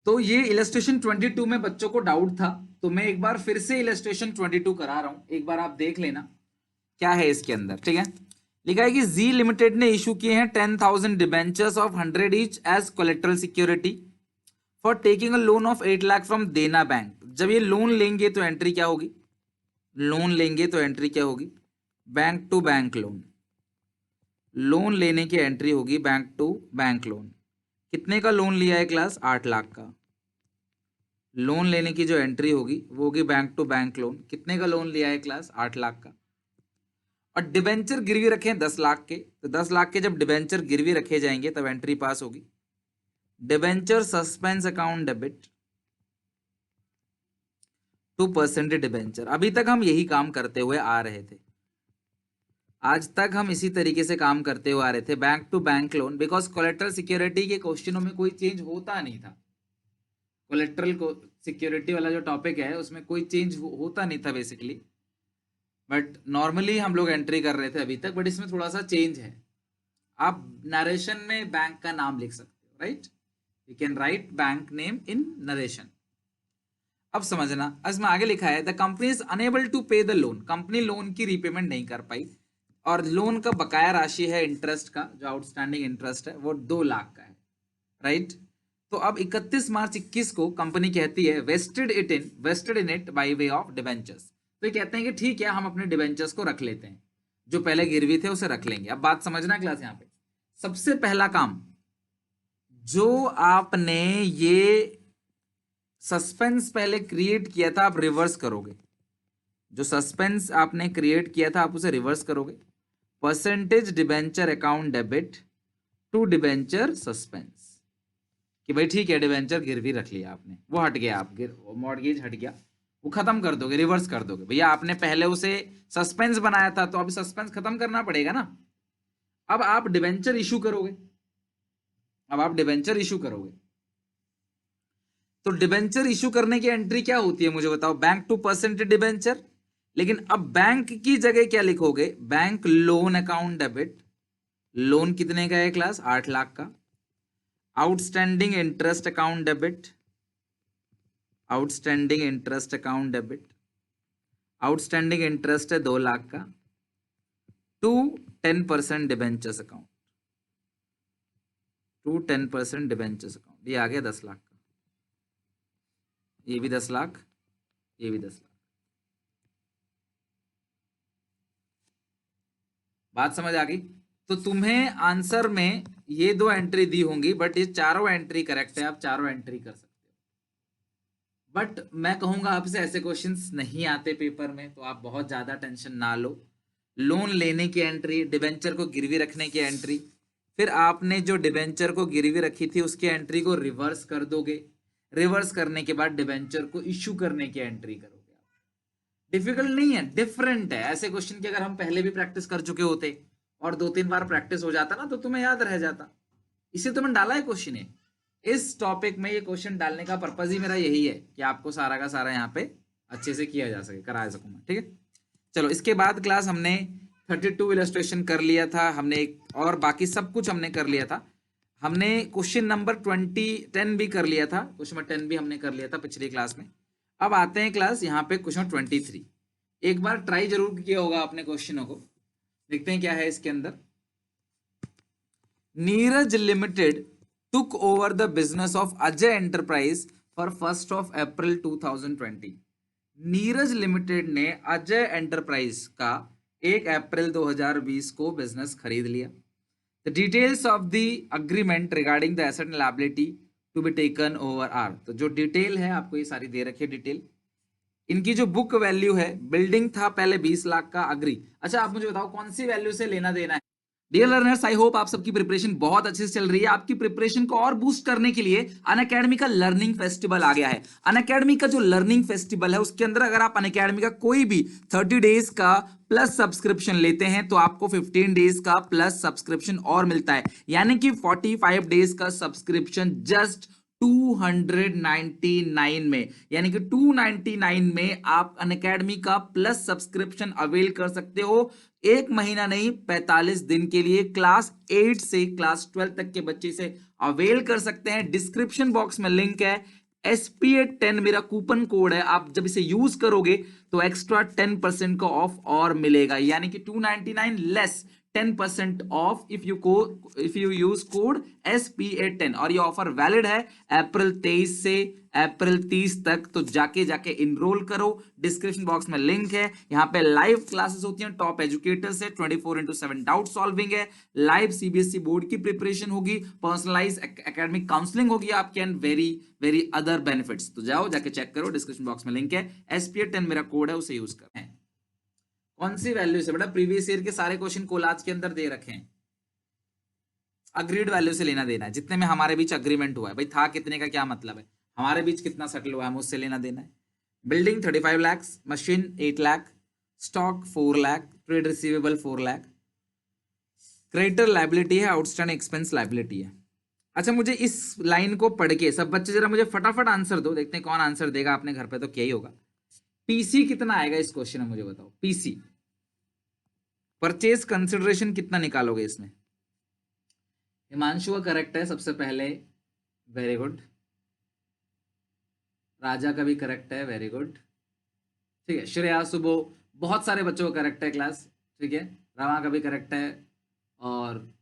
तो ये इलस्ट्रेशन 22 में बच्चों को डाउट था, तो मैं एक बार फिर से इलस्ट्रेशन 22 करा रहा हूं, एक बार आप देख लेना क्या है इसके अंदर। ठीक है, लिखा है कि जी लिमिटेड ने इशू किए हैं 10,000 debentures of 100 each as collateral security for taking a loan of 8 lakh from Dena bank. जब ये लोन लेंगे तो एंट्री क्या होगी, लोन लेंगे तो एंट्री क्या होगी, bank to bank loan, loan लेने की एंट्री होगी बैंक टू बैंक लोन। कितने का लोन लिया है क्लास, 8 लाख का। लोन लेने की जो एंट्री होगी वो होगी बैंक टू बैंक लोन। कितने का लोन लिया है क्लास, 8 लाख का। और डिबेंचर गिरवी रखे हैं 10 लाख के, तो 10 लाख के जब डिबेंचर गिरवी रखे जाएंगे तब एंट्री पास होगी। Debenture suspense account debit 2% debenture. अभी तक हम यही काम करते हुए आ रहे थे, आज तक हम इसी तरीके से काम करते हुए आ रहे थे, bank to bank loan. Because collateral security के क्वेश्चनों में कोई चेंज होता नहीं था। कोलेट्रल को सिक्योरिटी वाला जो टॉपिक है उसमें कोई चेंज होता नहीं था बेसिकली, बट नॉर्मली हम लोग एंट्री कर रहे थे अभी तक। बट इसमें थोड़ा सा चेंज है, आप नरेशन में बैंक का नाम लिख सकते हो, right, you can write bank name in narration. अब समझना, इसमें आगे लिखा है the company is unable to pay the loan. Company loan की रीपेमेंट नहीं कर पाई और लोन का बकाया राशि है इंटरेस्ट का, जो आउटस्टैंडिंग इंटरेस्ट है वो 2 लाख का है, राइट। तो अब 31 मार्च 21 को कंपनी कहती है vested in it by way of debentures. तो ये कहते हैं कि ठीक है हम अपने डिबेंचर्स को रख लेते हैं, जो पहले गिरवी थे उसे रख लेंगे। अब बात समझना क्लास, यहाँ पे सबसे पहला काम जो आपने ये सस्पेंस पहले क्रिएट किया था आप रिवर्स करोगे। जो सस्पेंस आपने क्रिएट किया था आप उसे रिवर्स करोगे। Percentage debenture account debit to debenture suspense, कि भाई ठीक है डिबेंचर गिरवी रख लिया आपने, वो हट गया, आप मॉर्गेज हट गया, वो खत्म कर दोगे, रिवर्स कर दोगे। भैया आपने पहले उसे सस्पेंस बनाया था तो अभी सस्पेंस खत्म करना पड़ेगा ना। अब आप डिबेंचर इशू करोगे, अब आप डिबेंचर इशू करोगे तो डिबेंचर इशू करने की एंट्री क्या होती है मुझे बताओ, बैंक टू परसेंट डिबेंचर। लेकिन अब बैंक की जगह क्या लिखोगे, bank loan account debit. Loan कितने का है क्लास, 8 लाख का। Outstanding interest account debit, outstanding interest account debit, outstanding interest है 2 लाख का, to 10% debentures account, to 10% debentures account. ये आ गया 10 लाख का, ये भी 10 लाख, ये भी 10 लाख। बात समझ आ गई। तो तुम्हें आंसर में ये 2 एंट्री दी होंगी, बट ये चारों एंट्री करेक्ट है, आप चारों एंट्री कर सकते हो। बट मैं कहूंगा आपसे ऐसे क्वेश्चंस नहीं आते पेपर में, तो आप बहुत ज्यादा टेंशन ना लो। लोन लेने की एंट्री, डिबेंचर को गिरवी रखने की एंट्री, फिर आपने जो डिबेंचर को गिरवी रखी थी उसकी एंट्री को रिवर्स कर दोगे। रिवर्स करने के बाद डिबेंचर को इश्यू करने की एंट्री करोगे। डिफिकल्ट नहीं है, डिफरेंट है। ऐसे क्वेश्चन की अगर हम पहले भी प्रैक्टिस कर चुके होते और 2-3 बार प्रैक्टिस हो जाता ना तो तुम्हें याद रह जाता। इसे तो मैंने डाला है क्वेश्चन है, इस टॉपिक में ये क्वेश्चन डालने का पर्पज ही मेरा यही है कि आपको सारा का सारा यहाँ पे अच्छे से किया जा सके, करा सकूं मैं। ठीक है, चलो इसके बाद क्लास हमने 32 इलस्ट्रेशन कर लिया था हमने एक, और बाकी सब कुछ हमने कर लिया था। हमने क्वेश्चन नंबर 10 भी कर लिया था, क्वेश्चन नंबर 10 भी हमने कर लिया था पिछली क्लास में। अब आते हैं क्लास यहाँ पे क्वेश्चन 23। एक बार ट्राई जरूर किया होगा आपने क्वेश्चनों को, देखते हैं क्या है इसके अंदर। Neeraj limited took over the business of Ajay Enterprise for 1st of April 2020। Neeraj limited ने अजय एंटरप्राइज का 1 अप्रैल 2020 को बिजनेस खरीद लिया। The details of the agreement regarding the asset and liability to be taken over are, तो जो डिटेल है आपको ये सारी दे रखी है डिटेल। इनकी जो बुक वैल्यू है, बिल्डिंग था पहले 20 लाख का, अग्री। अच्छा आप मुझे बताओ कौन सी वैल्यू से लेना देना है। डियर लर्नर्स, आई होप आप सबकी प्रिपरेशन बहुत अच्छे से चल रही है। आपकी प्रिपरेशन को और बूस्ट करने के लिए अनअकैडमी का लर्निंग फेस्टिवल आ गया है। अनअकैडमी का जो लर्निंग फेस्टिवल है उसके अंदर अगर आप अनअकैडमी का कोई भी 30 डेज का प्लस सब्सक्रिप्शन लेते हैं तो आपको 15 डेज का प्लस सब्सक्रिप्शन और मिलता है, यानी कि 45 डेज का सब्सक्रिप्शन जस्ट 299 में, यानी कि 299 में आप अनअकैडमी का प्लस सब्सक्रिप्शन अवेल कर सकते हो। एक महीना नहीं, 45 दिन के लिए क्लास 8 से क्लास 12 तक के बच्चे से अवेल कर सकते हैं। डिस्क्रिप्शन बॉक्स में लिंक है। SPA10 मेरा कूपन कोड है, आप जब इसे यूज करोगे तो एक्स्ट्रा 10% का ऑफ और मिलेगा, यानी कि 299 less 10% of if you use code SPA10। और ये ऑफर वैलिड है अप्रैल 23 से अप्रैल 30 तक। तो जाके इनरोल करो। डिस्क्रिप्शन बॉक्स में लिंक है। यहाँ पे लाइव क्लासेस होती हैं टॉप एजुकेटर से, 24/7 डाउट सॉल्विंग है, लाइव CBSE बोर्ड की प्रिपरेशन होगी, पर्सनलाइज एकेडमिक काउंसलिंग होगी आपके, and very very other benefits. तो जाओ जाके चेक करो, डिस्क्रिप्शन बॉक्स में लिंक है। SPA10 मेरा कोड है, उसे यूज करें। कौन सी वैल्यू से बेटा? प्रीवियस ईयर के सारे क्वेश्चन कोलाज के अंदर दे रखे हैं। अग्रीड वैल्यू से लेना देना है, जितने में हमारे बीच अग्रीमेंट हुआ है। भाई था कितने का क्या मतलब है, हमारे बीच कितना सेटल हुआ है, मुझसे लेना देना है। Building 35 lakh, machine 8 lakh, stock 4 lakh, trade receivable 4 lakh, creditor liability है, आउटस्टैंडिंग एक्सपेंस लाइबिलिटी है। अच्छा, मुझे इस लाइन को पढ़ के सब बच्चे जरा मुझे फटाफट आंसर दो, देखते हैं कौन आंसर देगा। आपने घर पे तो क्या ही होगा। पीसी कितना आएगा इस क्वेश्चन में, मुझे बताओ। पीसी परचेज कंसिडरेशन कितना निकालोगे इसमें? हिमांशु का करेक्ट है सबसे पहले, वेरी गुड। राजा का भी करेक्ट है, वेरी गुड। ठीक है, श्रेया सुबो, बहुत सारे बच्चों का करेक्ट है क्लास। ठीक है, रमा का भी करेक्ट है, और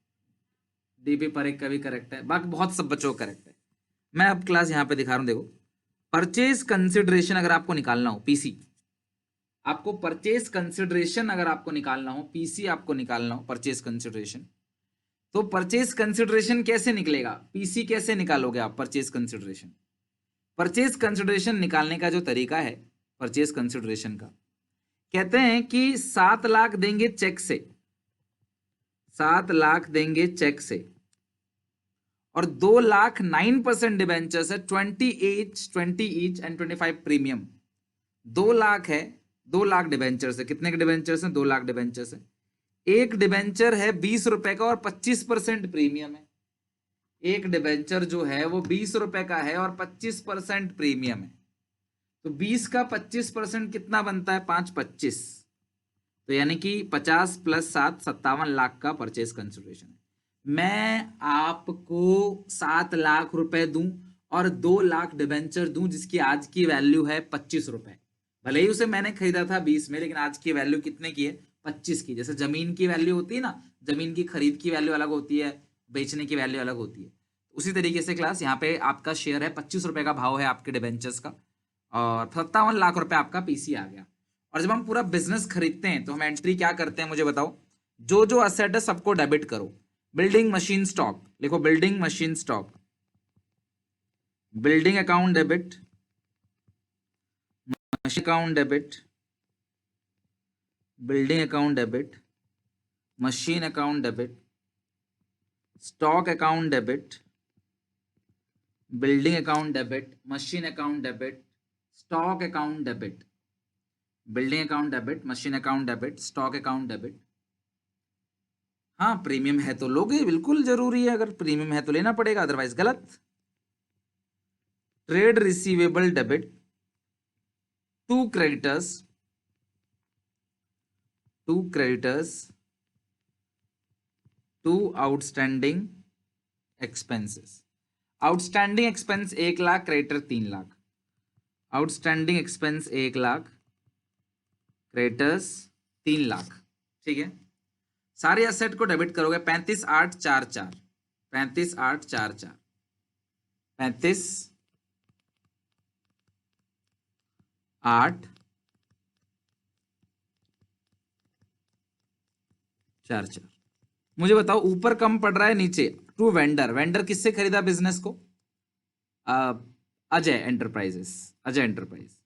डीपी परेख का भी करेक्ट है, बाकी बहुत सब बच्चों का करेक्ट है। मैं अब क्लास यहाँ पे दिखा रहा हूँ, देखो। परचेज कंसिडरेशन अगर आपको निकालना हो, पीसी आपको परचेज कंसिडरेशन अगर आपको निकालना हो, पीसी आपको निकालना हो परचेज कंसिडरेशन, तो परचेज कंसिडरेशन कैसे निकलेगा? पीसी कैसे निकालोगे आप परचेज कंसिडरेशन? परचेज कंसिडरेशन निकालने का जो तरीका है परचेज कंसिडरेशन का, कहते हैं कि 7 लाख देंगे चेक से, 7 लाख देंगे चेक से, और 2 लाख 9% डिबेंचर्स है, 20 ईच एंड 25 प्रीमियम। 2 लाख है, 2 लाख डिबेंचर्स है। कितने के डिबेंचर्स हैं? 2 लाख डिबेंचर्स है। एक डिबेंचर है 20 रुपए का और 25% प्रीमियम है। एक डिबेंचर जो है वो 20 रुपए का है और 25% प्रीमियम है। तो 20 का 25% कितना बनता है? 5/25। तो यानी कि 50 + 7 57 लाख का परचेज कंसिडरेशन है। मैं आपको 7 लाख रुपए दूं और 2 लाख डिबेंचर दूं जिसकी आज की वैल्यू है 25 रुपए। भले ही उसे मैंने खरीदा था 20 में, लेकिन आज की वैल्यू कितने की है? 25 की। जैसे जमीन की वैल्यू होती है ना, जमीन की खरीद की वैल्यू अलग होती है, बेचने की वैल्यू अलग होती है। उसी तरीके से क्लास यहाँ पे आपका शेयर है, 25 रुपए का भाव है आपके डिबेंचर्स का, और 57 लाख रुपए आपका पीसी आ गया। और जब हम पूरा बिजनेस खरीदते हैं तो हम एंट्री क्या करते हैं, मुझे बताओ। जो जो असेट है सबको डेबिट करो। बिल्डिंग मशीन स्टॉक लिखो, building machine stock, building account debit, machine account debit, building account debit, machine account debit, stock account debit, building account debit, machine account debit, stock account debit, building account debit, machine account debit, stock account debit. हाँ, premium है तो लोगे, बिल्कुल जरूरी है, अगर premium है तो लेना पड़ेगा, अदरवाइज गलत। Trade receivable debit, 2 creditors, 2 creditors, 2 outstanding expenses। Outstanding expense 1 lakh, creditor 3 lakh. Outstanding expense 1 lakh, creditors 3 lakh. ठीक है, सारे एसेट को डेबिट करोगे। 35,844, 35,844, 35,844। मुझे बताओ, ऊपर कम पड़ रहा है, नीचे टू वेंडर। वेंडर किससे खरीदा बिजनेस को? Ajay enterprises, Ajay enterprise.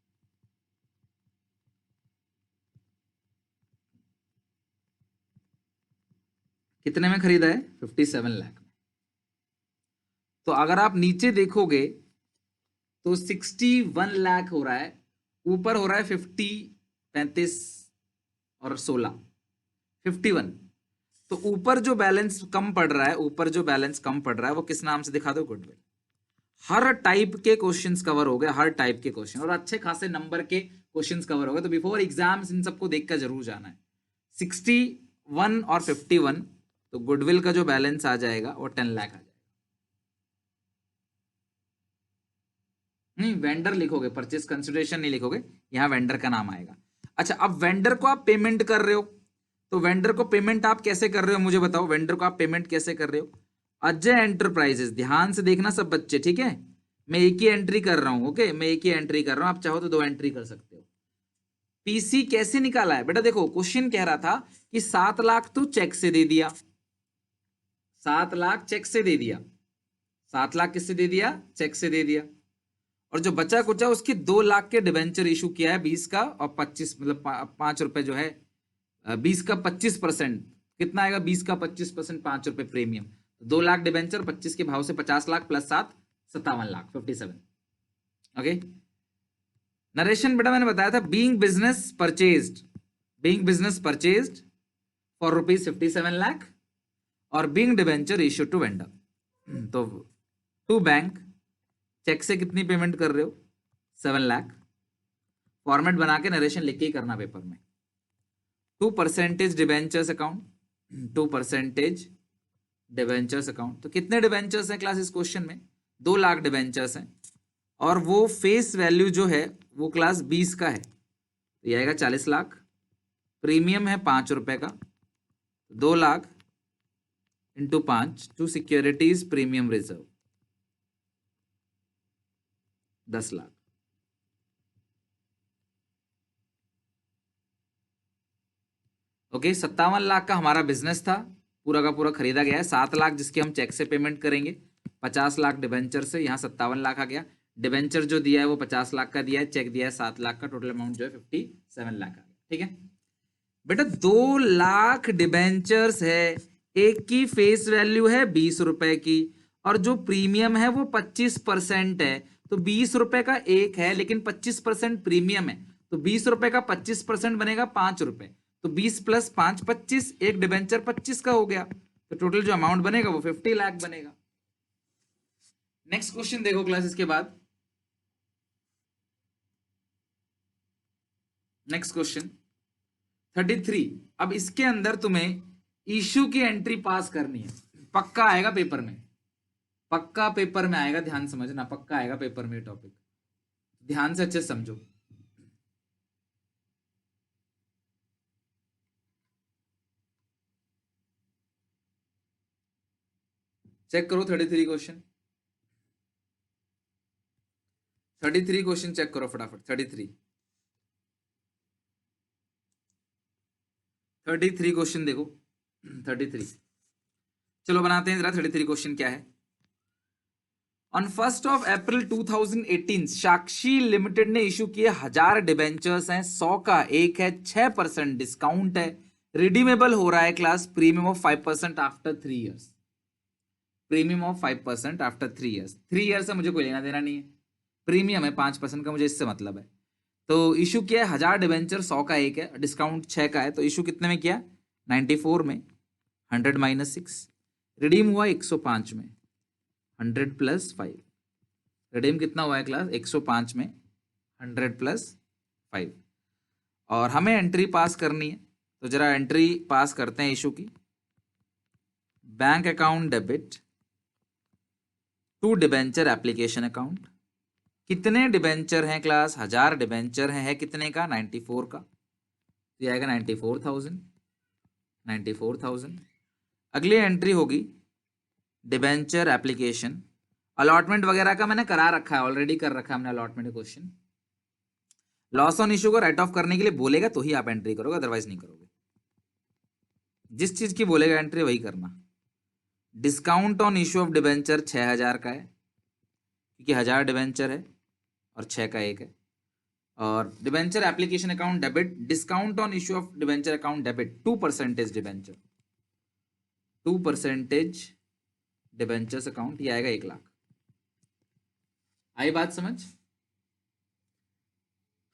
कितने में खरीदा है? 57 लाख में। तो अगर आप नीचे देखोगे तो 61 लाख हो रहा है, ऊपर हो रहा है 50, 35 और 16, 51। तो ऊपर जो बैलेंस कम पड़ रहा है, ऊपर जो बैलेंस कम पड़ रहा है वो किस नाम से दिखा दो? गुडविल। हर टाइप के क्वेश्चंस कवर हो गए, हर टाइप के क्वेश्चन, और अच्छे खासे नंबर के क्वेश्चंस कवर हो गए। तो बिफोर एग्जाम्स इन सबको देख कर जरूर जाना है। 61 और 51, तो गुडविल का जो बैलेंस आ जाएगा वो 10 लाख आ जाएगा। नहीं, वेंडर लिखोगे, परचेस कंसिडरेशन नहीं लिखोगे, यहाँ वेंडर का नाम आएगा। अच्छा, अब वेंडर को आप पेमेंट कर रहे हो, तो वेंडर को पेमेंट आप कैसे कर रहे हो मुझे बताओ, वेंडर को आप पेमेंट कैसे कर रहे हो? अजय एंटरप्राइजेस, ध्यान से देखना सब बच्चे, ठीक है? मैं एक ही एंट्री कर रहा हूं, ओके, मैं एक ही एंट्री कर रहा हूं, आप चाहो तो 2 एंट्री कर सकते हो। पीसी कैसे निकाला है बेटा? देखो क्वेश्चन कह रहा था कि 7 लाख तो चेक से दे दिया, 7 लाख चेक से दे दिया, 7 लाख किससे दे दिया? चेक से दे दिया। और जो बचा कुचा उसके 2 लाख के डिवेंचर इशू किया है, 20 का और 25, मतलब 5 रुपए जो है, 20 का 25%, कितना आएगा? 20 का 25%, 5 रुपए प्रीमियम, 2 लाख डिवेंचर, 25 के भाव से 50 lakh plus 7, 57 lakh, 57। Okay, narration बेटा मैंने बताया था, being business purchased for ₹57 lakh और being debenture issue to vendor. तो टू बैंक, चेक से कितनी पेमेंट कर रहे हो? 7 लाख। फॉर्मेट बना के नरेशन लिख के ही करना पेपर में। 2% डिवेंचर्स अकाउंट, 2% डिवेंचर्स अकाउंट। तो कितने डिवेंचर्स हैं क्लास इस क्वेश्चन में? 2 लाख डिवेंचर्स हैं, और वो फेस वैल्यू जो है वो क्लास 20 का है, तो ये आएगा 40 लाख। प्रीमियम है 5 रुपए का, 2 lakh into 5 to securities premium reserve, 10 lakh. Okay, 57 lakh का हमारा बिजनेस था, पूरा का पूरा खरीदा गया है। 7 लाख जिसके हम चेक से पेमेंट करेंगे, 50 लाख डिवेंचर से, यहाँ 57 लाख आ गया। डिवेंचर जो दिया है वो 50 लाख का दिया है, चेक दिया है 7 लाख का, टोटल अमाउंट जो है 57 लाख आ गया। ठीक है बेटा, 2 लाख डिवेंचर्स है, एक की फेस वैल्यू है 20 रुपए की, और जो प्रीमियम है वो 25% है। तो 20 रुपए का एक है, लेकिन 25% प्रीमियम है, तो 20 रुपए का 25% बनेगा 5 रुपए, तो 20 प्लस 5 25, एक डिवेंचर 25 का हो गया, तो टोटल जो अमाउंट बनेगा वो 50 लाख बनेगा। नेक्स्ट क्वेश्चन देखो क्लास, इसके बाद नेक्स्ट क्वेश्चन 33। अब इसके अंदर तुम्हें इशू की एंट्री पास करनी है, पक्का आएगा पेपर में, पक्का पेपर में आएगा, ध्यान समझना, पक्का आएगा पेपर में टॉपिक, ध्यान से अच्छे समझो। चेक करो 33 क्वेश्चन, 33 क्वेश्चन चेक करो फटाफट। 33 क्वेश्चन देखो, 33। चलो बनाते हैं जरा 33 क्वेश्चन क्या है। ऑन 1 अप्रैल 2018 साक्षी लिमिटेड ने इशू किए 1000 डिबेंचर्स हैं, 100 का एक है, 6% डिस्काउंट है, रिडीमेबल हो रहा है class, premium of 5% after 3 years, premium of 5% after 3 years. 3 years से मुझे कोई लेना देना नहीं है, प्रीमियम है 5% का, मुझे इससे मतलब है। तो इशू किया है 1000 डिबेंचर, 100 का एक है, डिस्काउंट 6 का है, तो इशू कितने में किया? 94 में, 100 माइनस 6, रिडीम हुआ 105 में, 100 प्लस 5, रिडीम कितना हुआ है क्लास? 105 में 100 प्लस 5, और हमें एंट्री पास करनी है, तो जरा एंट्री पास करते हैं इशू की। Bank account debit to debenture application account. कितने डिबेंचर हैं क्लास? 1000 डिबेंचर है कितने का? 94 का, तो ये आएगा 94,000, 94,000। अगली एंट्री होगी डिबेंचर एप्लीकेशन, अलॉटमेंट वगैरह का मैंने करा रखा है, ऑलरेडी कर रखा है हमने allotment question. Loss on issue को राइट ऑफ करने के लिए बोलेगा तो ही आप एंट्री करोगे, अदरवाइज नहीं करोगे। जिस चीज की बोलेगा एंट्री वही करना। Discount on issue of debenture 6000 का है, क्योंकि 1000 डिबेंचर है और 6 का एक है। और debenture application account debit, discount on issue of debenture account debit 2% debenture, 2% debentures account, ये आएगा 1 लाख। आई बात समझ?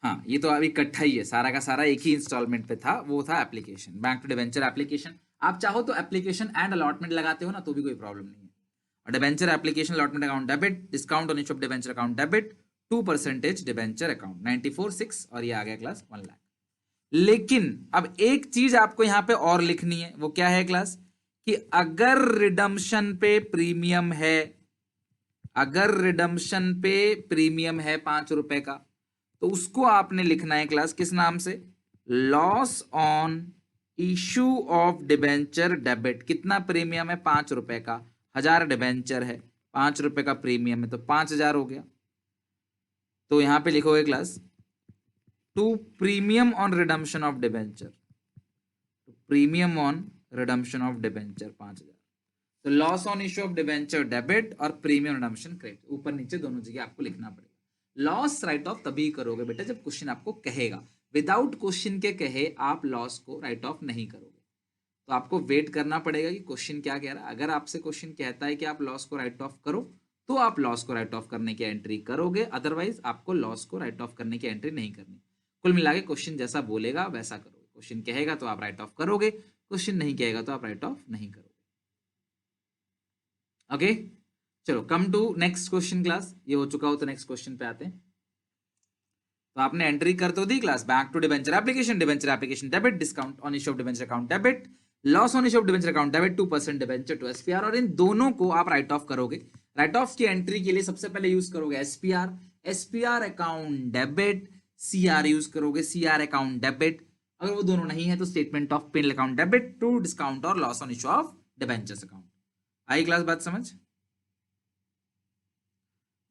हाँ, ये तो अभी इकट्ठा ही है, सारा का सारा एक ही इंस्टॉलमेंट पे था, वो था application, bank to debenture application. आप चाहो तो एप्लीकेशन एंड अलॉटमेंट लगाते हो ना, तो भी कोई प्रॉब्लम नहीं है। और debenture application allotment account debit, discount on issue of debenture account debit, 2% debenture account 94,6 और ये आ गया क्लास 1 लाख। लेकिन अब एक चीज आपको यहां पे और लिखनी है, वो क्या है क्लास, कि अगर रिडम्पशन पे प्रीमियम है, अगर रिडम्पशन पे प्रीमियम है 5 रुपए का, तो उसको आपने लिखना है क्लास किस नाम से, loss on issue of debenture debit. कितना प्रीमियम है, 5 रुपए का, 1000 डिबेंचर है, 5 रुपए का प्रीमियम है, तो 5000 हो गया। तो यहां पे लिखोगे class to premium on redemption of debenture, premium on redemption of debenture 5000। तो loss on issue of debenture debit और प्रीमियम रिडम्पशन क्रेडिट, ऊपर नीचे दोनों जगह आपको लिखना पड़ेगा। लॉस राइट ऑफ तभी करोगे बेटा जब क्वेश्चन आपको कहेगा, विदाउट क्वेश्चन के कहे आप लॉस को राइट ऑफ नहीं करोगे। तो आपको वेट करना पड़ेगा कि क्वेश्चन क्या कह रहा है। अगर आपसे क्वेश्चन कहता है कि आप लॉस को राइट ऑफ करो, तो आप लॉस को राइट ऑफ करने की एंट्री करोगे, अदरवाइज आपको लॉस को राइट ऑफ करने की एंट्री नहीं करनी। कुल मिला के क्वेश्चन जैसा बोलेगा वैसा करोगे। क्वेश्चन कहेगा तो आप राइट ऑफ करोगे, क्वेश्चन नहीं कहेगा तो आप राइट ऑफ नहीं करोगे। ओके चलो come to next question class. ये हो चुका हो तो नेक्स्ट क्वेश्चन पे आते हैं। तो आपने एंट्री कर तो दी class, bank to debenture application debit, discount on issue of debenture account debit, loss on issue of debenture account debit, 2% debenture to SPR. और इन दोनों को आप राइट ऑफ करोगे। राइट ऑफ की एंट्री के लिए सबसे पहले यूज करोगे SPR account debit, CR use करोगे सीआर अकाउंट डेबिट। अगर वो दोनों नहीं है तो statement of P and L account debit to discount और loss on issue of debentures account. I class बात समझ?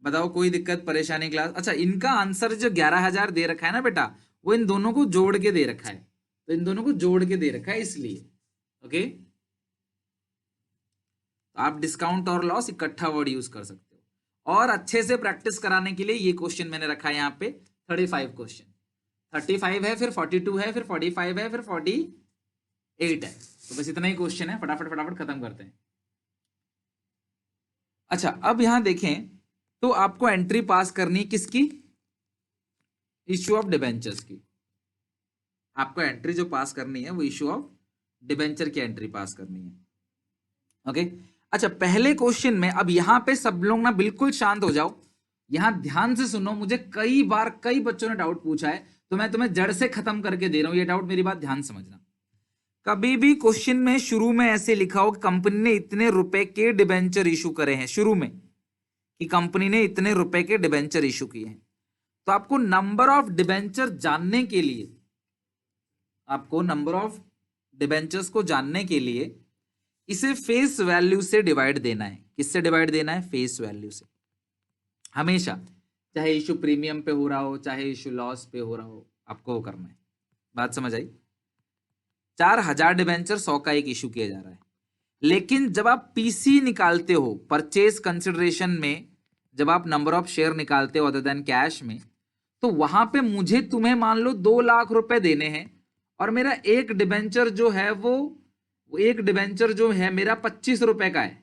बताओ कोई दिक्कत परेशानी क्लास? अच्छा इनका आंसर जो 11,000 दे रखा है ना बेटा, वो इन दोनों को जोड़ के दे रखा है। तो इन दोनों को जोड़ के दे रखा है इसलिए। ओके तो आप डिस्काउंट और लॉस इकट्ठा वर्ड यूज कर सकते हो। और अच्छे से प्रैक्टिस कराने के लिए ये क्वेश्चन मैंने रखा है यहाँ पे 35 क्वेश्चन। 35 है, फिर 42 है, फिर 45 है, फिर 48 है। तो बस इतना ही क्वेश्चन है, फटाफट फटाफट खत्म करते हैं। अच्छा अब यहां देखें तो आपको एंट्री पास करनी है किसकी, इश्यू ऑफ डिबेंचर्स की। आपको एंट्री जो पास करनी है वो इश्यू ऑफ डिबेंचर की एंट्री पास करनी है। ओके अच्छा पहले क्वेश्चन में, अब यहां पे सब लोग ना बिल्कुल शांत हो जाओ, यहां ध्यान से सुनो। मुझे कई बार कई बच्चों ने डाउट पूछा है, तो मैं तुम्हें जड़ से खत्म करके दे रहा हूं ये डाउट। मेरी बात ध्यान समझना। कभी भी क्वेश्चन में शुरू में ऐसे लिखा हो कि कंपनी ने इतने रुपए के डिबेंचर इशू करे हैं, शुरू में कि कंपनी ने इतने रुपए के डिबेंचर इशू किए हैं, तो आपको नंबर ऑफ डिबेंचर जानने के लिए, आपको नंबर ऑफ डिबेंचर्स को जानने के लिए इसे फेस वैल्यू से डिवाइड देना है। किससे डिवाइड देना है? फेस वैल्यू से। हमेशा, चाहे इशू प्रीमियम पे हो रहा हो, चाहे इशू लॉस पे हो रहा हो, आपको वो करना है। बात समझ आई? 4000 डिबेंचर 100 का एक इशू किया जा रहा है। लेकिन जब आप पीसी निकालते हो, परचेज कंसिडरेशन में, जब आप नंबर ऑफ शेयर निकालते हो अदर देन कैश में, तो वहां पे मुझे तुम्हें मान लो 2 लाख रुपए देने हैं, और मेरा एक डिबेंचर जो है वो एक डिबेंचर जो है मेरा 25 रुपए का है।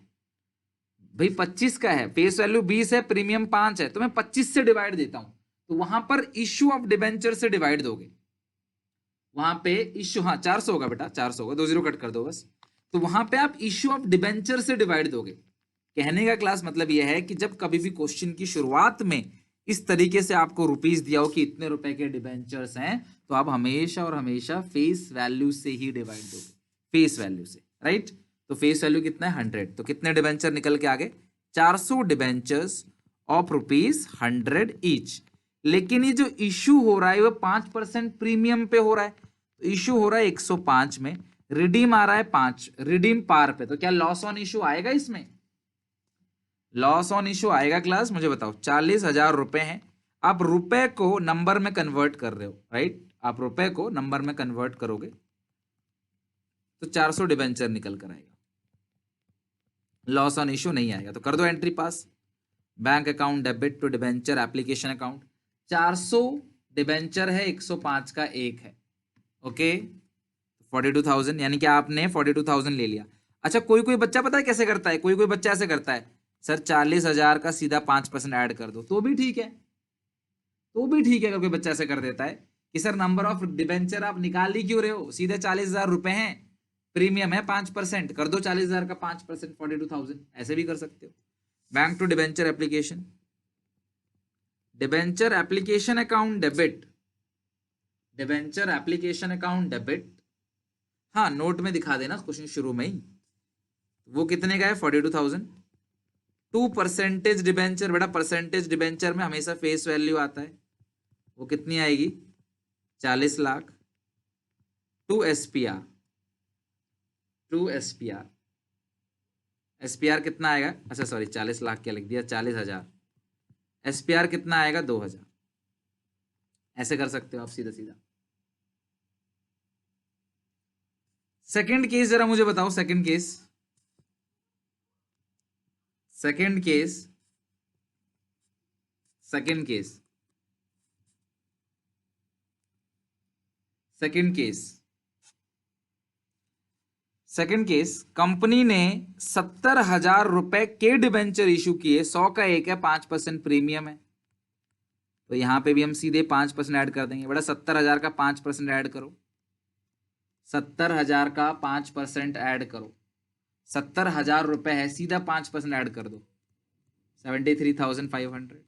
भाई 25 का है, फेस वैल्यू 20 है, प्रीमियम 5 है, तो मैं 25 से डिवाइड देता हूं। तो वहां पर इश्यू ऑफ डिबेंचर से डिवाइड दोगे। वहां पे इश्यू, हाँ 400 होगा बेटा, 400 होगा, 2 0 कट कर दो बस। तो वहां पे आप इश्यू ऑफ डिबेंचर से डिवाइड दोगे। कहने का क्लास मतलब यह है कि जब कभी भी क्वेश्चन की शुरुआत में इस तरीके से आपको रुपीस दिया हो कि इतने रुपए के डिबेंचर्स हैं, तो आप हमेशा और हमेशा फेस वैल्यू से ही डिवाइड दोगे, फेस वैल्यू से, राइट? तो फेस वैल्यू कितना है? 100। तो कितने डिबेंचर निकल के आगे? 400 डिबेंचर्स ऑफ ₹100 ईच। लेकिन ये जो इशू हो रहा है वो 5% प्रीमियम पे हो रहा है, तो इशू हो रहा है 105 में, रिडीम आ रहा है 5, रिडीम पार पे। तो क्या लॉस ऑन इशू आएगा इसमें? लॉस ऑन इशू आएगा क्लास? मुझे बताओ। 40,000 रुपए हैं, आप रुपए को नंबर में कन्वर्ट कर रहे हो, राइट? आप रुपए को नंबर में कन्वर्ट करोगे तो 400 डिबेंचर निकल कर आएगा। लॉस ऑन इशू नहीं आएगा, तो कर दो entry pass. Bank account debit to debenture application account. 400 debenture है, 105 का एक है, ओके 42,000, यानी कि आपने 42,000 ले लिया। अच्छा कोई कोई बच्चा पता है कैसे करता है? कोई कोई बच्चा ऐसे करता है, सर 40,000 का सीधा 5% ऐड कर दो, तो भी ठीक है, तो भी ठीक है। अगर कोई बच्चा ऐसे कर देता है कि सर नंबर ऑफ डिबेंचर आप निकाल ही क्यों रहे हो, सीधे 40,000 रुपए हैं, प्रीमियम है 5%, कर दो 40,000 का 5%, 42,000, ऐसे भी कर सकते हो। Bank to debenture application, debenture application account debit, debenture application account debit. हाँ, नोट में दिखा देना क्वेश्चन शुरू में ही। वो कितने का है? 42,000। 2% डिबेंचर, बेटा परसेंटेज डिबेंचर में हमेशा फेस वैल्यू आता है, वो कितनी आएगी? 40 लाख। To SPR, to SPR, SPR कितना आएगा? अच्छा सॉरी, 40 लाख क्या लिख दिया, 40,000। एसपीआर कितना आएगा? 2,000। ऐसे कर सकते हो आप सीधा सीधा। सेकंड केस जरा मुझे बताओ, second case, second case, second case, second case, second case, company ने 70,000 रुपए के डिबेंचर इशू किए, 100 का एक है, 5% प्रीमियम है, तो यहां पे भी हम सीधे 5% ऐड कर देंगे। बेटा 70,000 का 5% ऐड करो, 70,000 का 5% ऐड करो, 70,000 रुपए है, सीधा 5% ऐड कर दो, 73,500।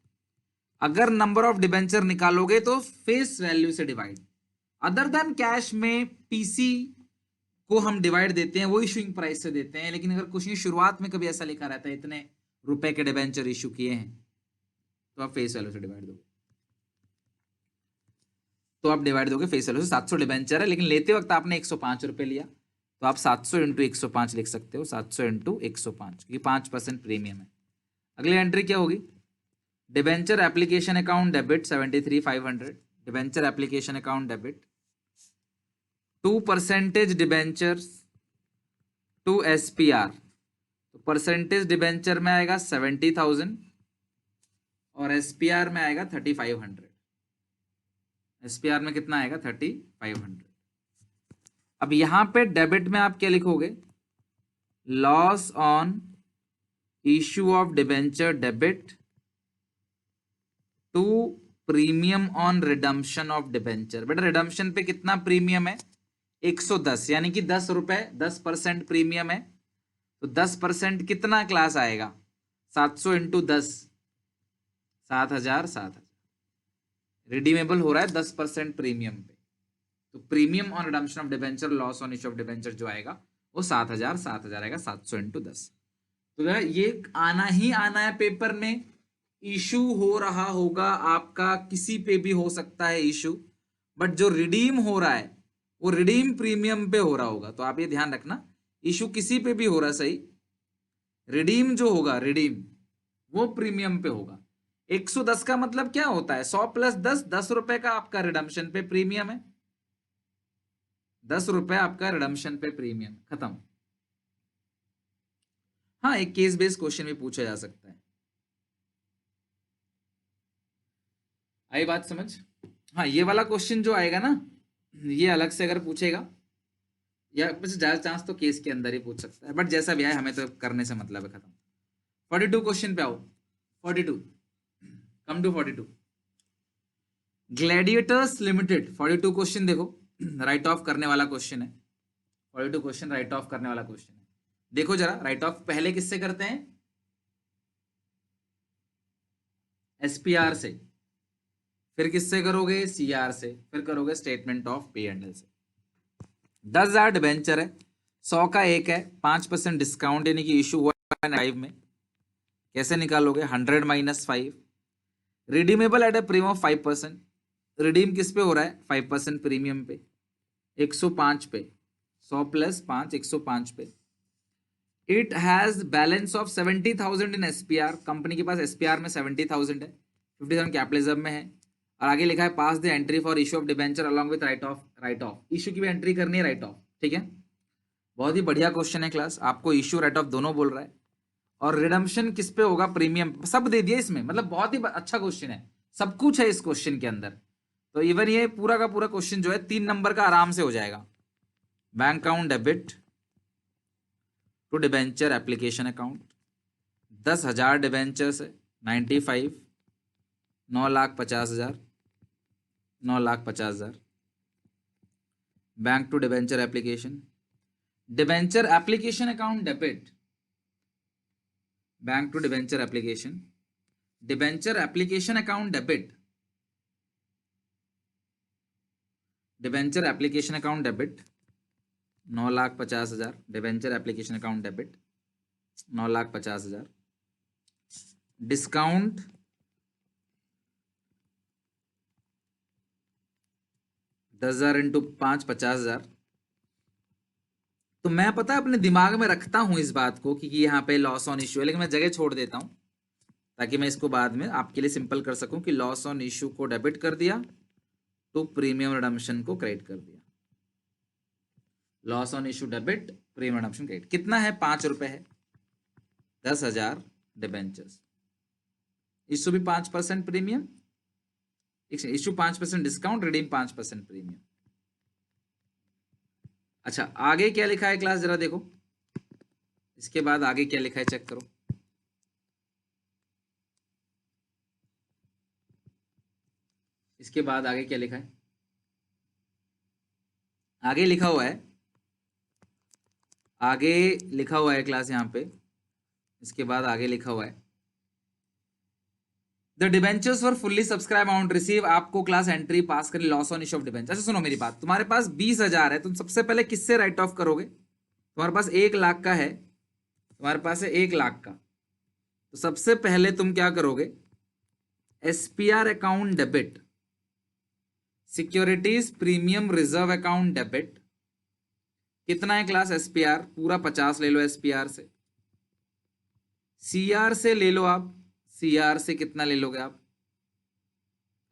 अगर नंबर ऑफ डिबेंचर निकालोगे तो फेस वैल्यू से डिवाइड, अदर देन कैश में पीसी को हम डिवाइड देते हैं, वो इशूइंग प्राइस से देते हैं, लेकिन अगर कुछ शुरुआत में कभी ऐसा लिखा रहता है इतने रुपए के डिबेंचर इशू किए हैं, तो आप फेस वैल्यू से डिवाइड दोगे, तो आप डिवाइड दोगे फेस वैल्यू से। 700 डिबेंचर है, लेकिन लेते वक्त आपने 105 रुपए लिया, तो आप 700 इंटू 105 लिख सकते हो, 700 इंटू 105, क्योंकि 5% प्रीमियम है। अगली एंट्री क्या होगी? Debenture application account debit 73,500, debenture application account debit, 2% debentures to SPR, तो परसेंटेज डिबेंचर में आएगा 70,000 और एसपीआर में आएगा 3,500। एसपीआर में कितना आएगा? 3,500। अब यहां पे डेबिट में आप क्या लिखोगे? Loss on issue of debenture debit to premium on redemption of debenture. बेटा रिडम्पशन पे कितना प्रीमियम है? 110, यानी कि 10 रुपए, 10% प्रीमियम है, तो 10% कितना क्लास आएगा? 700 इंटू 10, 7,000, 7,000 रिडीमेबल हो रहा है 10% प्रीमियम पे, तो premium on redemption of debenture, loss on issue of debenture जो आएगा वो 7,000, 7,000 आएगा, 700 इंटू 10। तो ये आना ही आना है पेपर में। इशू हो रहा होगा आपका, किसी पे भी हो सकता है इशू, बट जो रिडीम हो रहा है वो रिडीम प्रीमियम पे हो रहा होगा, तो आप ये ध्यान रखना, इशू किसी पे भी हो रहा सही, रिडीम जो होगा, रिडीम वो प्रीमियम पे होगा। 110 का मतलब क्या होता है? 100 प्लस 10, 10 रुपए का आपका रिडम्पशन पे प्रीमियम है, 10 रुपए आपका रिडम्पशन पे प्रीमियम, खत्म। हाँ, एक केस बेस्ड क्वेश्चन भी पूछा जा सकता है। आई बात समझ? हाँ, ये वाला क्वेश्चन जो आएगा ना, ये अलग से अगर पूछेगा, या वैसे ज्यादा चांस तो केस के अंदर ही पूछ सकता है, बट जैसा भी आए हमें तो करने से मतलब है, खत्म। 42 क्वेश्चन पे आओ। 42, come to 42। Gladiators limited, 42 question देखो, राइट ऑफ करने वाला क्वेश्चन है। 42 क्वेश्चन राइट ऑफ करने वाला क्वेश्चन है। देखो जरा, राइट ऑफ पहले किससे करते हैं? एसपीआर से, फिर किससे करोगे? सीआर से, फिर करोगे स्टेटमेंट ऑफ पे एंड एल से। 10,000 डिबेंचर है, 100 का एक है, 5% डिस्काउंट यानी कि इशू हुआ है 5 में, कैसे निकालोगे? 100 minus 5, redeemable eight A premium of 5%, redeem किस पे हो रहा है? 5% प्रीमियम पे, 105 पे, 100 प्लस 5, 105 पे। It has balance of 70,000 in SPR, company के पास एसपीआर में 70,000 है, 50,000 कैपिटलिज्म में है, और आगे लिखा है pass the entry for issue of debenture along with write off. Write off issue की भी एंट्री करनी है, राइट ऑफ, ठीक है। बहुत ही बढ़िया क्वेश्चन है क्लास, आपको इशू राइट ऑफ दोनों बोल रहा है, और रिडम्पशन किस पे होगा? प्रीमियम, सब दे दिया इसमें, मतलब बहुत ही अच्छा क्वेश्चन है, सब कुछ है इस क्वेश्चन के अंदर। तो इवन ये पूरा का पूरा क्वेश्चन जो है 3 नंबर का आराम से हो जाएगा। Bank account debit to debenture application account, 10,000 debenture से 95, 9,50,000, 9,50,000। Bank to debenture application, debenture application account debit, bank to debenture application, debenture application account debit, debenture application account debit 9,50,000, debenture application account debit 9,50,000, discount $10,000 into 5 50,000। तो मैं पता है अपने दिमाग में रखता हूं इस बात को कि यहाँ पे लॉस ऑन इश्यू है, लेकिन मैं जगह छोड़ देता हूं ताकि मैं इसको बाद में आपके लिए सिंपल कर सकूं कि लॉस ऑन इश्यू को डेबिट कर दिया तो प्रीमियम रिडम्पशन को क्रेडिट कर दिया। Loss on issue debit, premium redemption credit. कितना है? 5 रुपए है। 10,000 डिबेंचर्स, इश्यू भी 5% premium, issue 5% discount, redeem 5% premium. अच्छा, आगे क्या लिखा है क्लास जरा देखो, इसके बाद आगे क्या लिखा है चेक करो। इसके बाद आगे क्या लिखा है? आगे लिखा हुआ है, आगे लिखा हुआ है क्लास यहाँ पे, इसके बाद आगे लिखा हुआ है the debentures for fully subscribe amount receive. आपको क्लास एंट्री पास करें loss on issue of debenture. अच्छा सुनो मेरी बात, तुम्हारे पास 20,000 है, तुम सबसे पहले किससे राइट ऑफ करोगे? तुम्हारे पास 1 लाख का है, तुम्हारे पास है 1 लाख का, तो सबसे पहले तुम क्या करोगे? SPR account debit, securities premium reserve account debit. कितना है क्लास एसपीआर? पूरा 50 ले लो एसपीआर से। सीआर से ले लो आप, सीआर से कितना ले लोगे आप?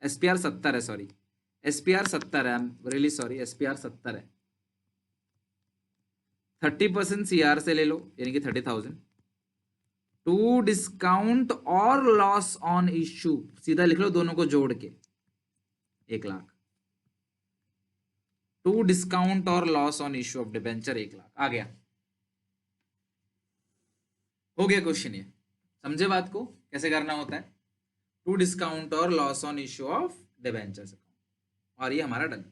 एसपीआर 70 है, सॉरी एसपीआर 70 है, I am really sorry, SPR 70 है। 30% सीआर से ले लो यानी कि 30,000 टू डिस्काउंट और लॉस ऑन इश्यू, सीधा लिख लो दोनों को जोड़ के 1 लाख। टू डिस्काउंट और loss on issue of debenture 1 lakh आ गया। हो गया क्वेश्चन ये, समझे बात को कैसे करना होता है? टू डिस्काउंट और loss on issue of debentures, और ये हमारा डन।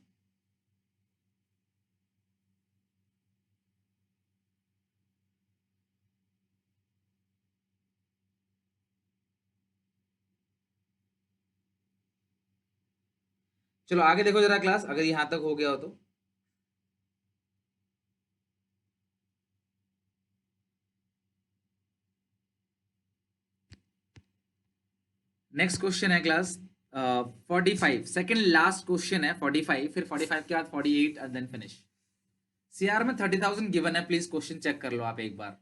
चलो आगे देखो जरा क्लास, अगर यहां तक हो गया हो तो। नेक्स्ट क्वेश्चन है क्लास 45, सेकंड लास्ट क्वेश्चन है 45, फिर 45 के बाद 48 एंड देन फिनिश। सीआर में 30,000 गिवन है, प्लीज क्वेश्चन चेक कर लो आप एक बार।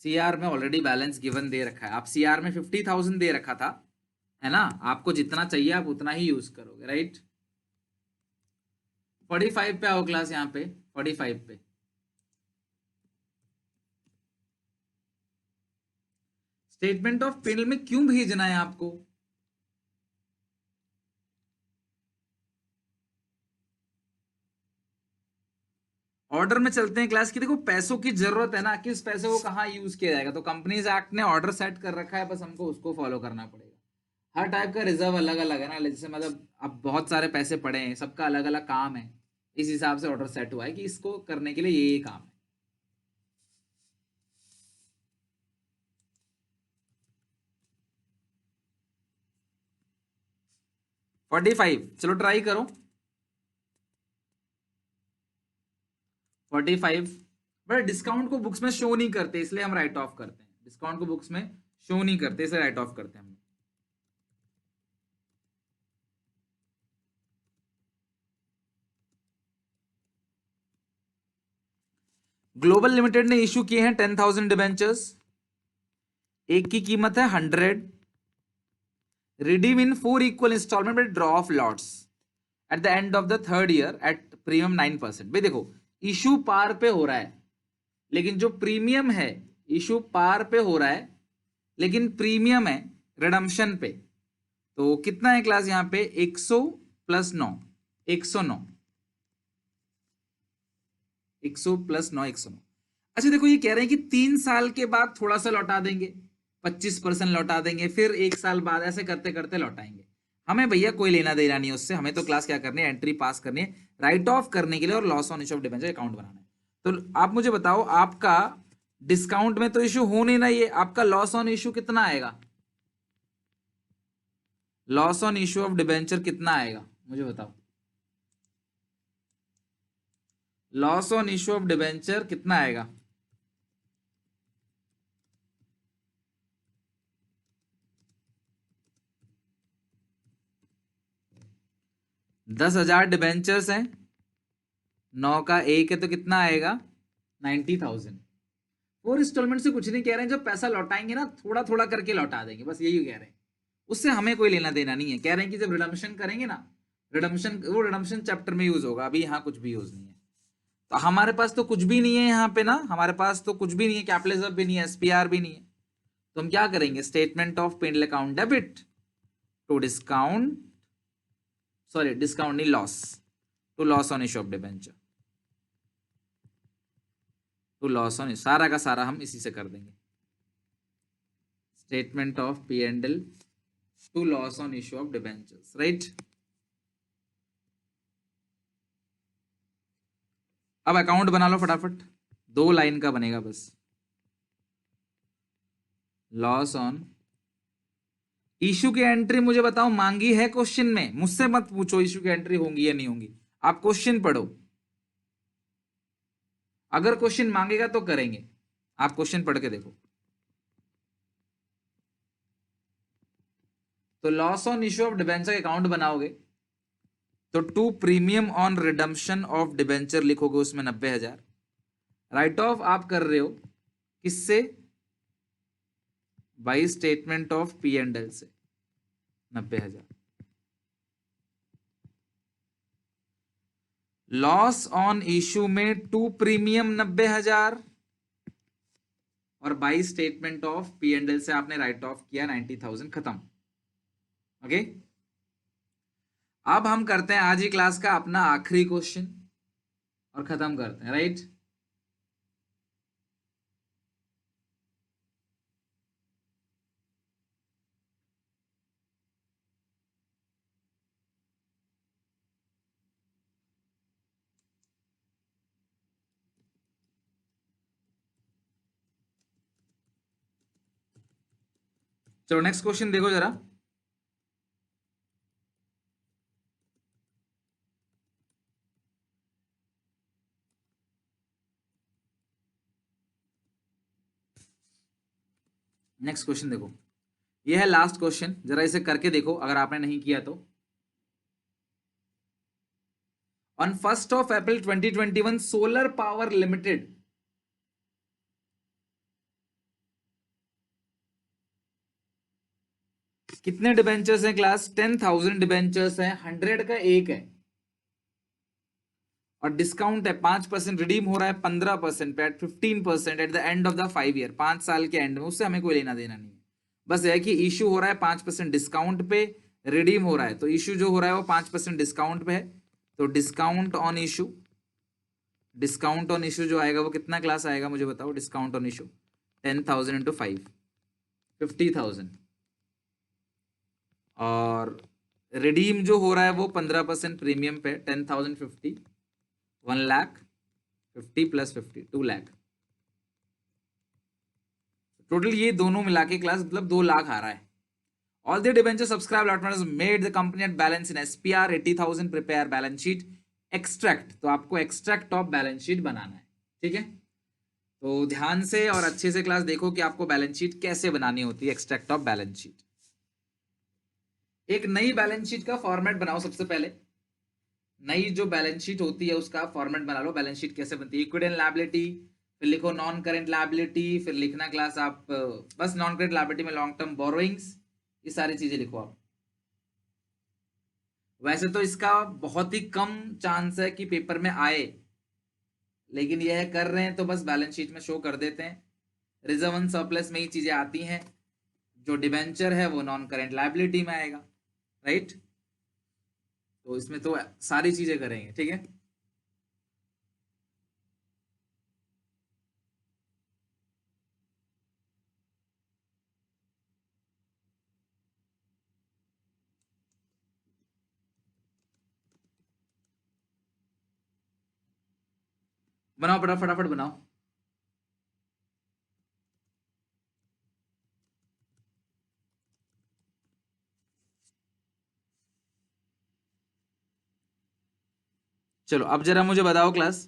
सीआर में ऑलरेडी बैलेंस गिवन दे रखा है, आप सीआर में 50,000 दे रखा था, है ना? आपको जितना चाहिए आप उतना ही यूज करोगे, राइट? 45 पे आओ क्लास, यहाँ पे 45 पे स्टेटमेंट ऑफ पेनल में क्यों भेजना है आपको? ऑर्डर में चलते हैं क्लास की। देखो पैसों की जरूरत है ना, किस पैसे को कहाँ यूज किया जाएगा, तो कंपनीज एक्ट ने ऑर्डर सेट कर रखा है, बस हमको उसको फॉलो करना पड़ेगा। हर टाइप का रिजर्व अलग अलग है ना, जैसे मतलब अब बहुत सारे पैसे पड़े हैं, सबका अलग अलग काम है, इस हिसाब से ऑर्डर सेट हुआ है कि इसको करने के लिए ये काम है। फोर्टी फाइव, चलो ट्राई करो 45। बट डिस्काउंट को बुक्स में शो नहीं करते इसलिए हम राइट ऑफ करते हैं, डिस्काउंट को बुक्स में शो नहीं करते इसलिए राइट ऑफ करते हैं हम। ग्लोबल लिमिटेड ने इश्यू किए हैं 10,000 डिबेंचर्स, एक की कीमत है 100, redeem in 4 equal instalment with draw of lots at the end of the 3rd year at premium 9%। भाई देखो इशू पार पे हो रहा है, लेकिन जो प्रीमियम है, इशू पार पे हो रहा है लेकिन प्रीमियम है रिडम्पशन पे, तो कितना है क्लास यहाँ पे? 100 प्लस 9, 109, 100 प्लस 9, 109। अच्छा देखो ये कह रहे हैं कि 3 साल के बाद थोड़ा सा लौटा देंगे, 25% लौटा देंगे, फिर 1 साल बाद, ऐसे करते करते लौटाएंगे। हमें भैया कोई लेना देना नहीं उससे, हमें तो क्लास क्या करनी है? एंट्री पास करनी है राइट ऑफ करने के लिए और loss on issue of debenture account बनाना है। तो आप मुझे बताओ आपका डिस्काउंट में तो इशू हो नहीं, ना ये आपका लॉस ऑन इशू कितना आएगा, loss on issue of debenture कितना आएगा मुझे बताओ, loss on issue of debenture कितना आएगा, 10,000 डिबेंचर्स हैं, 9 का 1 है तो कितना आएगा 90,000। और इंस्टॉलमेंट से कुछ नहीं कह रहे हैं, जब पैसा लौटाएंगे ना थोड़ा थोड़ा करके लौटा देंगे, बस यही कह रहे हैं, उससे हमें कोई लेना देना नहीं है। कह रहे हैं कि जब रिडम्पशन करेंगे ना, रिडम्पशन वो रिडम्पशन चैप्टर में यूज होगा, अभी यहाँ कुछ भी यूज नहीं है। तो हमारे पास तो कुछ भी नहीं है यहाँ पे ना, हमारे पास तो कुछ भी नहीं है, कैपिटल रिजर्व भी नहीं है, एसपीआर भी नहीं है, तो हम क्या करेंगे, statement of P and L account debit to discount, sorry discount नहीं, loss, to loss on issue of debenture, to loss on, सारा का सारा हम इसी से कर देंगे, statement of P and L to loss on issue of debentures, right. अब अकाउंट बना लो फटाफट, 2 लाइन का बनेगा बस, लॉस ऑन इशू की एंट्री मुझे बताओ मांगी है क्वेश्चन में, मुझसे मत पूछो इशू की एंट्री होंगी या नहीं होंगी, आप क्वेश्चन पढ़ो, अगर क्वेश्चन मांगेगा तो करेंगे, आप क्वेश्चन पढ़ के देखो। तो loss on issue of debenture account बनाओगे तो to premium on redemption of debenture लिखोगे, उसमें 90,000 राइट ऑफ आप कर रहे हो किससे, by statement of P and L से 90,000, लॉस ऑन इशू में टू प्रीमियम 90,000 और by statement of P and L से आपने राइट ऑफ किया 90,000, खत्म। ओके, अब हम करते हैं आज ही क्लास का अपना आखिरी क्वेश्चन और खत्म करते हैं, राइट। चलो नेक्स्ट क्वेश्चन देखो जरा, नेक्स्ट क्वेश्चन देखो, ये है लास्ट क्वेश्चन, जरा इसे करके देखो अगर आपने नहीं किया तो। On 1st of April 2021 solar power limited कितने डिबेंचर्स हैं क्लास, 10,000 डिबेंचर्स हैं, 100 का 1 है और डिस्काउंट है 5%, रिडीम हो रहा है 15% पे, 15% eight the end of the 5 year, 5 साल के एंड में, उससे हमें कोई लेना देना नहीं है। बस है कि इशू हो रहा है 5% डिस्काउंट पे, रिडीम हो रहा है, तो इशू जो हो रहा है वो 5% डिस्काउंट पे है, तो discount on issue, discount on issue जो आएगा वो कितना क्लास आएगा मुझे बताओ, डिस्काउंट ऑन इशू 10,000 इंटू 5, 50,000, और रिडीम जो हो रहा है वो 15% प्रीमियम पे, 10,050, 1,50,000 प्लस 50, 2,00,000, टोटल ये दोनों मिला के क्लास मतलब 2,00,000 आ रहा है। All the debenture subscribe allotment made the company at balance in SPR 80,000, prepare balance sheet extract, तो आपको एक्सट्रैक्ट ऑफ बैलेंस शीट बनाना है, ठीक है। तो ध्यान से और अच्छे से क्लास देखो कि आपको बैलेंस शीट कैसे बनानी होती है, एक्सट्रैक्ट ऑफ बैलेंस शीट। एक नई बैलेंस शीट का फॉर्मेट बनाओ, सबसे पहले नई जो बैलेंस शीट होती है उसका फॉर्मेट बना लो। बैलेंस शीट कैसे बनती है, इक्विटी एंड लायबिलिटी, फिर लिखो नॉन करेंट लायबिलिटी, फिर लिखना क्लास आप बस नॉन करेंट लायबिलिटी में लॉन्ग टर्म बोरोइंग्स, ये सारी चीजें लिखो आप। वैसे तो इसका बहुत ही कम चांस है कि पेपर में आए, लेकिन यह कर रहे हैं तो बस बैलेंस शीट में शो कर देते हैं। रिजर्व एंड सरप्लस में ही चीजें आती हैं, जो डिबेंचर है वो नॉन करेंट लायबिलिटी में आएगा, राइट। तो इसमें तो सारी चीजें करेंगे, ठीक है। बनाओ फटाफट बनाओ। चलो अब जरा मुझे बताओ class,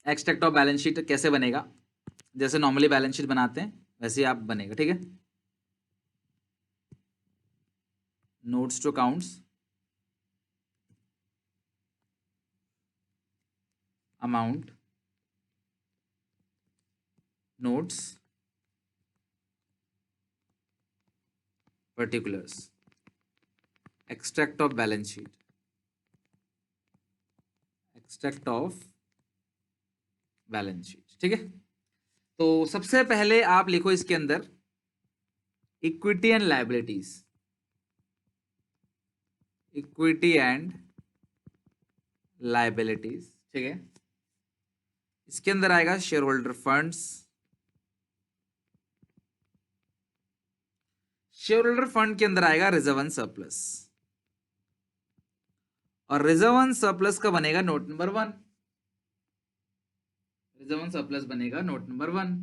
extract of balance sheet कैसे बनेगा। जैसे नॉर्मली बैलेंस शीट बनाते हैं वैसे ही आप बनेगा, ठीक है। Notes to accounts, amount, notes, particulars, extract of balance sheet, extract of balance sheet, ठीक है। तो सबसे पहले आप लिखो इसके अंदर equity and liabilities, equity and liabilities, ठीक है। इसके अंदर आएगा shareholder funds, shareholder fund के अंदर आएगा रिजर्व एंड सरप्लस, और रिजर्व एंड सरप्लस का बनेगा note number 1, reserve and surplus बनेगा नोट नंबर 1।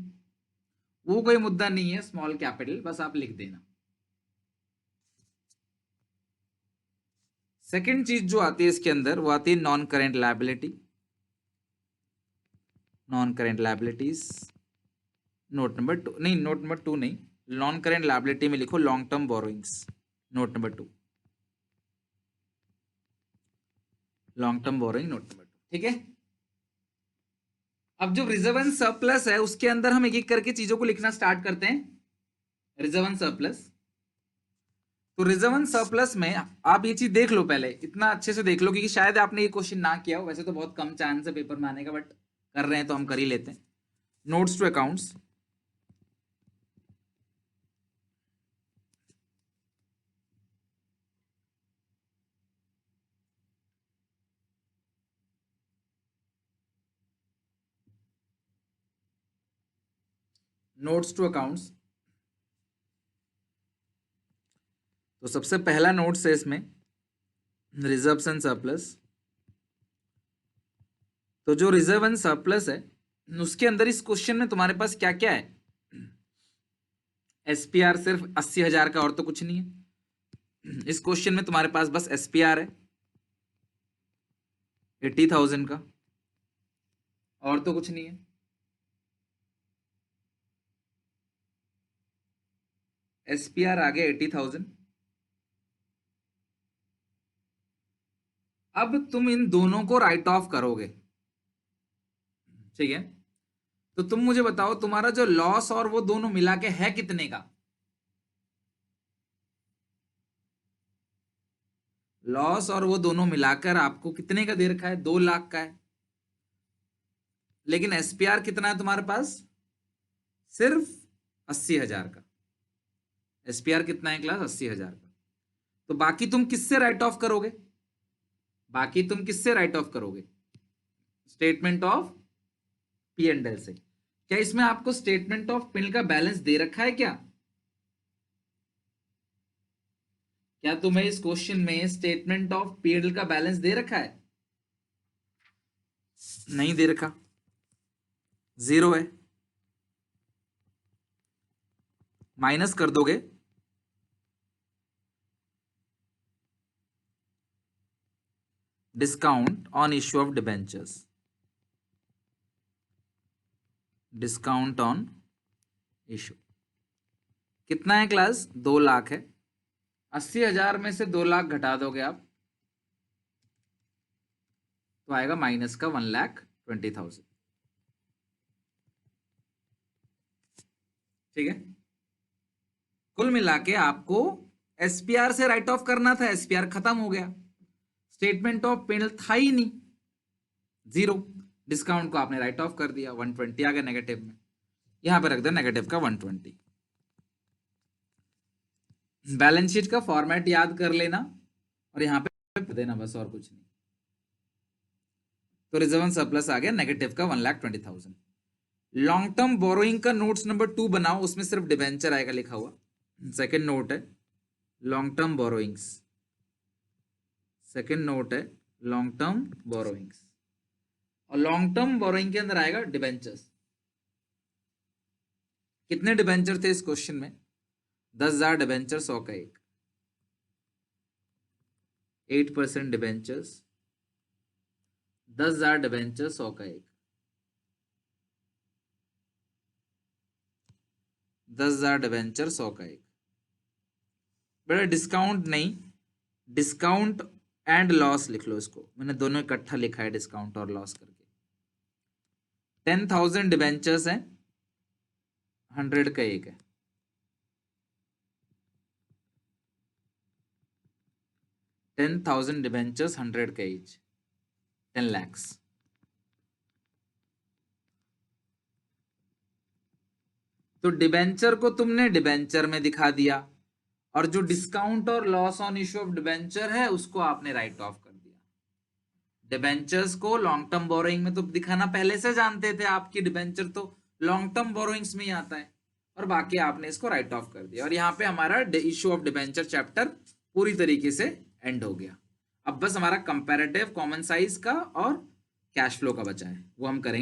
वो कोई मुद्दा नहीं है, स्मॉल कैपिटल, बस आप लिख देना। सेकंड चीज जो आती है इसके अंदर वो आती है non current liability, non current liabilities, note number 2, नहीं नोट नंबर 2 नहीं, नॉन करेंट लायबिलिटी में लिखो long term borrowings, note number 2, long term borrowing note number 2, ठीक है। अब जो रिजर्व एंड सरप्लस है उसके अंदर हम एक एक करके चीजों को लिखना स्टार्ट करते हैं। रिजर्व एंड सरप्लस, तो रिजर्व एंड सरप्लस में आप ये चीज देख लो, पहले इतना अच्छे से देख लो क्योंकि शायद आपने ये क्वेश्चन ना किया हो, वैसे तो बहुत कम चांस है पेपर में आने का, बट कर रहे हैं तो हम कर ही लेते हैं। Notes to accounts, notes to accounts, तो सबसे पहला नोट्स है इसमें रिजर्व्स एंड सरप्लस। तो जो रिजर्व एंड सरप्लस है उसके अंदर इस क्वेश्चन में तुम्हारे पास क्या क्या है, एसपीआर सिर्फ 80,000 का, और तो कुछ नहीं है। इस क्वेश्चन में तुम्हारे पास बस एसपीआर है 80,000 का, और तो कुछ नहीं है। एसपीआर आ गया 80,000। अब तुम इन दोनों को राइट ऑफ करोगे, ठीक है। तो तुम मुझे बताओ तुम्हारा जो लॉस और वो दोनों मिला के है कितने का, लॉस और वो दोनों मिलाकर आपको कितने का दे रखा है, 2 लाख का है। लेकिन एसपीआर कितना है तुम्हारे पास, सिर्फ 80,000 का। एसपीआर कितना है क्लास, 80,000 का। तो बाकी तुम किससे राइट ऑफ करोगे, बाकी तुम किससे राइट ऑफ करोगे, statement of P and L से। क्या इसमें आपको स्टेटमेंट ऑफ पी का बैलेंस दे रखा है क्या, क्या तुम्हें इस क्वेश्चन में statement of P and L का बैलेंस दे रखा है, नहीं दे रखा, 0 है। माइनस कर दोगे, discount on issue of debentures, discount on issue कितना है क्लास, 2 लाख है। 80,000 में से 2 लाख घटा दोगे आप तो आएगा माइनस का 1,20,000, ठीक है। कुल मिला के आपको एसपीआर से राइट ऑफ करना था, एसपीआर खत्म हो गया, स्टेटमेंट ऑफ पेनल था ही नहीं, 0। डिस्काउंट को आपने राइट ऑफ कर दिया, 120 आ गया नेगेटिव में, यहां पे रख दो नेगेटिव का 120। बैलेंस शीट का फॉर्मेट याद कर लेना और यहां पे देना, बस और कुछ नहीं। तो रिजर्व एंड सरप्लस आ गया नेगेटिव का 1,20,000। लॉन्ग टर्म बोरोइंग का नोट्स नंबर 2 बनाओ, उसमें सिर्फ डिबेंचर आएगा लिखा हुआ। सेकेंड नोट है long term borrowings, second note है लॉन्ग टर्म बोरोइंग्स, और लॉन्ग टर्म बोरोइंग के अंदर आएगा डिबेंचर्स। कितने डिबेंचर थे इस क्वेश्चन में, 10,000 डिबेंचर, 100 का एक, 8% डिबेंचर्स, 10,000 डिबेंचर 100 का एक, 10,000 डिबेंचर 100 का एक। बेटा डिस्काउंट नहीं, डिस्काउंट एंड लॉस लिख लो इसको, मैंने दोनों इकट्ठा लिखा है डिस्काउंट और लॉस करके। 10,000 डिबेंचर्स हैं, 100 का एक है। 10,000 डिबेंचर्स 100 का ईच, 10 lakhs। तो डिबेंचर को तुमने डिबेंचर में दिखा दिया, और जो डिस्काउंट और loss on issue of debenture है उसको आपने राइट ऑफ कर दिया। डिबेंचर्स को लॉन्ग टर्म बोरोइंग में तो दिखाना पहले से जानते थे, आपकी डिबेंचर तो लॉन्ग टर्म बोरोइंग्स में ही आता है, और बाकी आपने इसको राइट ऑफ कर दिया, और यहाँ पे हमारा इश्यू ऑफ डिबेंचर चैप्टर पूरी तरीके से एंड हो गया। अब बस हमारा कंपैरेटिव कॉमन साइज का और कैश फ्लो का बचा है, वो हम करेंगे।